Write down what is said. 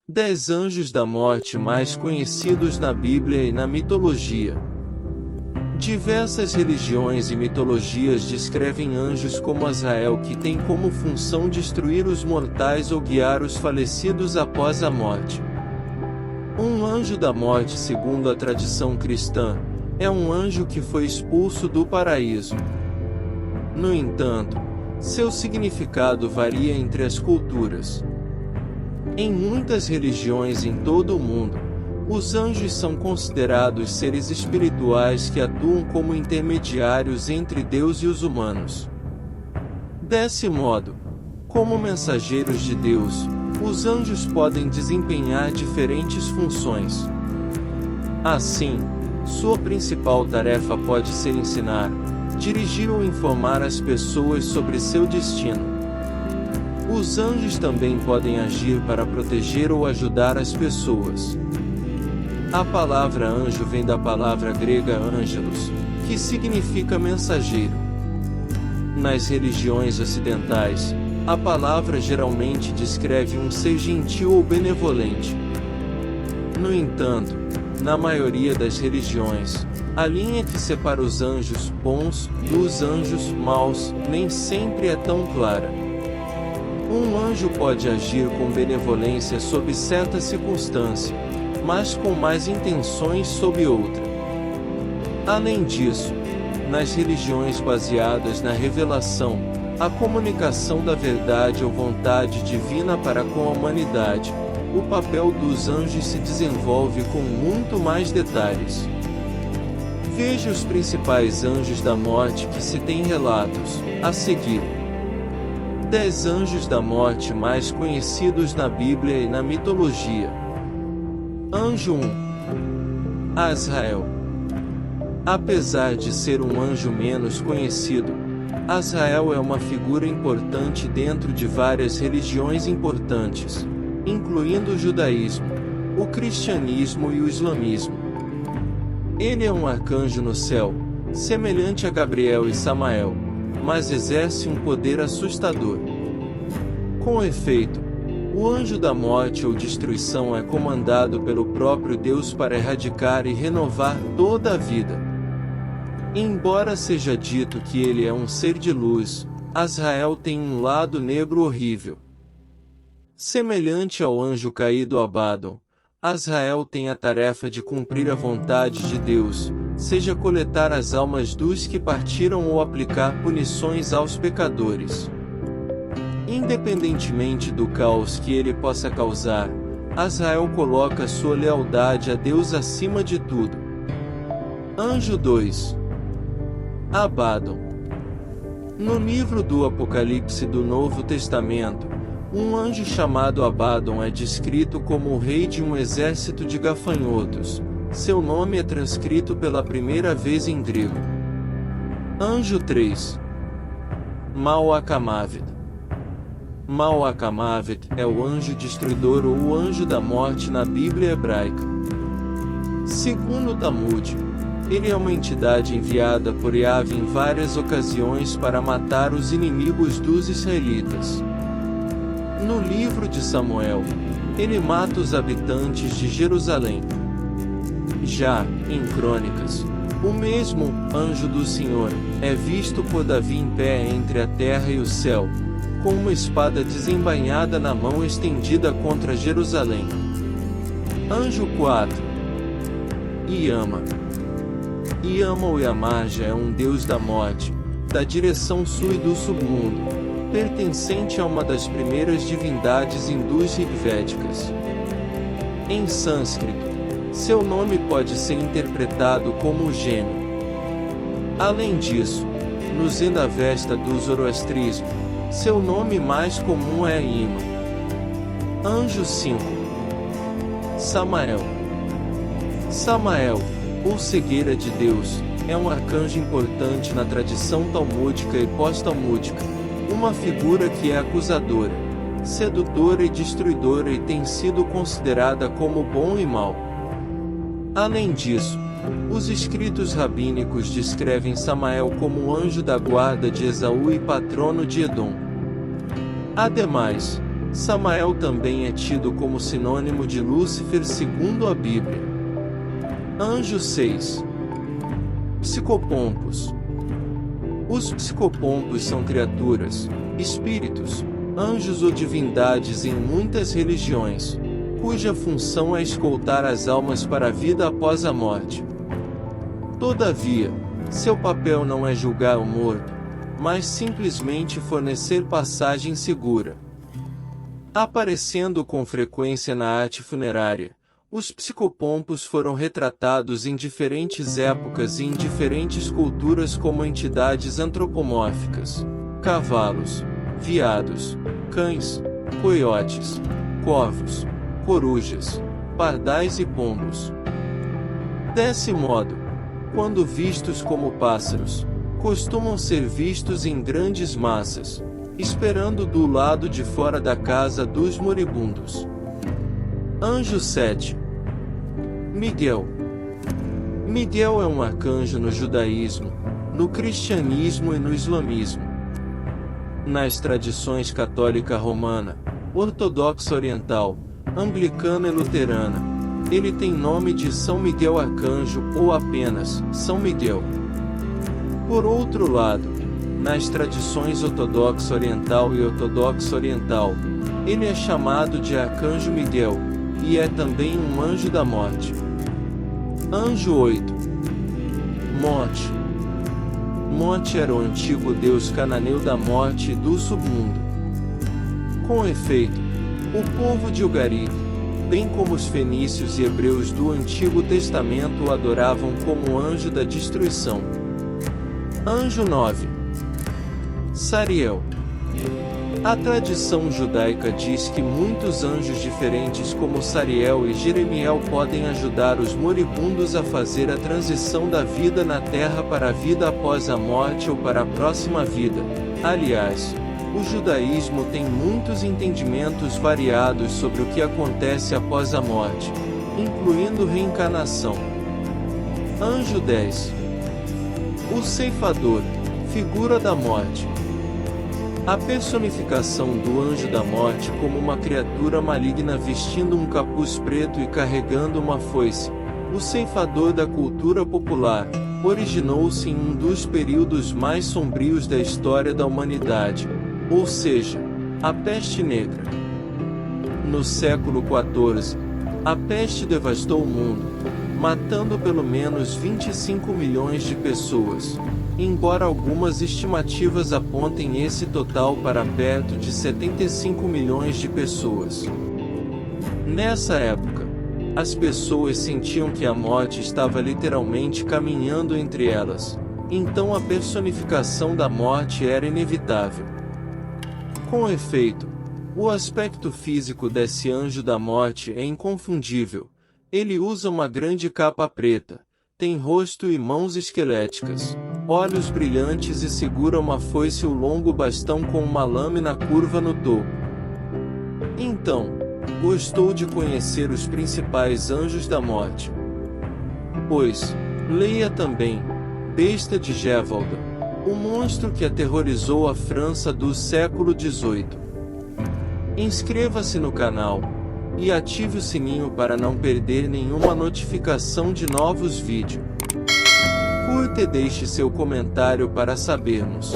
10 anjos da morte mais conhecidos na Bíblia e na mitologia. Diversas religiões e mitologias descrevem anjos como Azrael, que tem como função destruir os mortais ou guiar os falecidos após a morte. Um anjo da morte, segundo a tradição cristã, é um anjo que foi expulso do paraíso. No entanto, seu significado varia entre as culturas. Em muitas religiões em todo o mundo, os anjos são considerados seres espirituais que atuam como intermediários entre Deus e os humanos. Desse modo, como mensageiros de Deus, os anjos podem desempenhar diferentes funções. Assim, sua principal tarefa pode ser ensinar, dirigir ou informar as pessoas sobre seu destino. Os anjos também podem agir para proteger ou ajudar as pessoas. A palavra anjo vem da palavra grega angelos, que significa mensageiro. Nas religiões ocidentais, a palavra geralmente descreve um ser gentil ou benevolente. No entanto, na maioria das religiões, a linha que separa os anjos bons dos anjos maus nem sempre é tão clara. Um anjo pode agir com benevolência sob certa circunstância, mas com mais intenções sob outra. Além disso, nas religiões baseadas na revelação, a comunicação da verdade ou vontade divina para com a humanidade, o papel dos anjos se desenvolve com muito mais detalhes. Veja os principais anjos da morte que se tem relatos, a seguir. 10 anjos da morte mais conhecidos na Bíblia e na mitologia. Anjo 1. Azrael. Apesar de ser um anjo menos conhecido, Azrael é uma figura importante dentro de várias religiões importantes, incluindo o judaísmo, o cristianismo e o islamismo. Ele é um arcanjo no céu, semelhante a Gabriel e Samael, mas exerce um poder assustador. Com efeito, o anjo da morte ou destruição é comandado pelo próprio Deus para erradicar e renovar toda a vida. Embora seja dito que ele é um ser de luz, Azrael tem um lado negro horrível. Semelhante ao anjo caído Abaddon, Azrael tem a tarefa de cumprir a vontade de Deus, seja coletar as almas dos que partiram ou aplicar punições aos pecadores. Independentemente do caos que ele possa causar, Azrael coloca sua lealdade a Deus acima de tudo. Anjo 2. Abaddon. No livro do Apocalipse do Novo Testamento, um anjo chamado Abaddon é descrito como o rei de um exército de gafanhotos. Seu nome é transcrito pela primeira vez em grego. Anjo 3. Mal-Akamavet. Mal-Akamavet é o anjo destruidor ou o anjo da morte na Bíblia hebraica. Segundo o Talmud, ele é uma entidade enviada por Yahvé em várias ocasiões para matar os inimigos dos israelitas. No livro de Samuel, ele mata os habitantes de Jerusalém. Já, em Crônicas, o mesmo anjo do Senhor é visto por Davi em pé entre a terra e o céu, com uma espada desembainhada na mão estendida contra Jerusalém. Anjo 4. Yama. Yama ou Yamaja é um deus da morte, da direção sul e do submundo, pertencente a uma das primeiras divindades hindus rigvédicas. Em sânscrito, seu nome pode ser interpretado como o gêmeo. Além disso, no Zendavesta do Zoroastrismo, seu nome mais comum é Ima. Anjo 5. Samael. Samael, ou cegueira de Deus, é um arcanjo importante na tradição talmúdica e pós-talmúdica, uma figura que é acusadora, sedutora e destruidora e tem sido considerada como bom e mal. Além disso, os escritos rabínicos descrevem Samael como o anjo da guarda de Esaú e patrono de Edom. Ademais, Samael também é tido como sinônimo de Lúcifer segundo a Bíblia. Anjo 6. Psicopompos. Os psicopompos são criaturas, espíritos, anjos ou divindades em muitas religiões, cuja função é escoltar as almas para a vida após a morte. Todavia, seu papel não é julgar o morto, mas simplesmente fornecer passagem segura. Aparecendo com frequência na arte funerária, os psicopompos foram retratados em diferentes épocas e em diferentes culturas como entidades antropomórficas: cavalos, veados, cães, coiotes, corvos, corujas, pardais e pombos. Desse modo, quando vistos como pássaros, costumam ser vistos em grandes massas, esperando do lado de fora da casa dos moribundos. Anjo 7. Miguel. Miguel é um arcanjo no judaísmo, no cristianismo e no islamismo. Nas tradições católica romana, ortodoxa oriental, anglicana e luterana, ele tem nome de São Miguel Arcanjo ou apenas São Miguel. Por outro lado, nas tradições ortodoxa oriental e ortodoxa oriental, ele é chamado de Arcanjo Miguel, e é também um anjo da morte. Anjo 8. Mote. Mote era o antigo deus cananeu da morte e do submundo. Com efeito, o povo de Ugarit, bem como os fenícios e hebreus do Antigo Testamento o adoravam como anjo da destruição. Anjo 9. Sariel. A tradição judaica diz que muitos anjos diferentes como Sariel e Jeremiel podem ajudar os moribundos a fazer a transição da vida na terra para a vida após a morte ou para a próxima vida. Aliás, o judaísmo tem muitos entendimentos variados sobre o que acontece após a morte, incluindo reencarnação. Anjo 10. O ceifador, figura da morte. A personificação do anjo da morte como uma criatura maligna vestindo um capuz preto e carregando uma foice, o ceifador da cultura popular, originou-se em um dos períodos mais sombrios da história da humanidade, ou seja, a peste negra. No século XIV, a peste devastou o mundo, matando pelo menos 25 milhões de pessoas, embora algumas estimativas apontem esse total para perto de 75 milhões de pessoas. Nessa época, as pessoas sentiam que a morte estava literalmente caminhando entre elas, então a personificação da morte era inevitável. Com efeito, o aspecto físico desse anjo da morte é inconfundível. Ele usa uma grande capa preta, tem rosto e mãos esqueléticas, olhos brilhantes e segura uma foice ou longo bastão com uma lâmina curva no topo. Então, gostou de conhecer os principais anjos da morte? Pois, leia também Besta de Gévalda, o monstro que aterrorizou a França do século XVIII. Inscreva-se no canal e ative o sininho para não perder nenhuma notificação de novos vídeos. Curta e deixe seu comentário para sabermos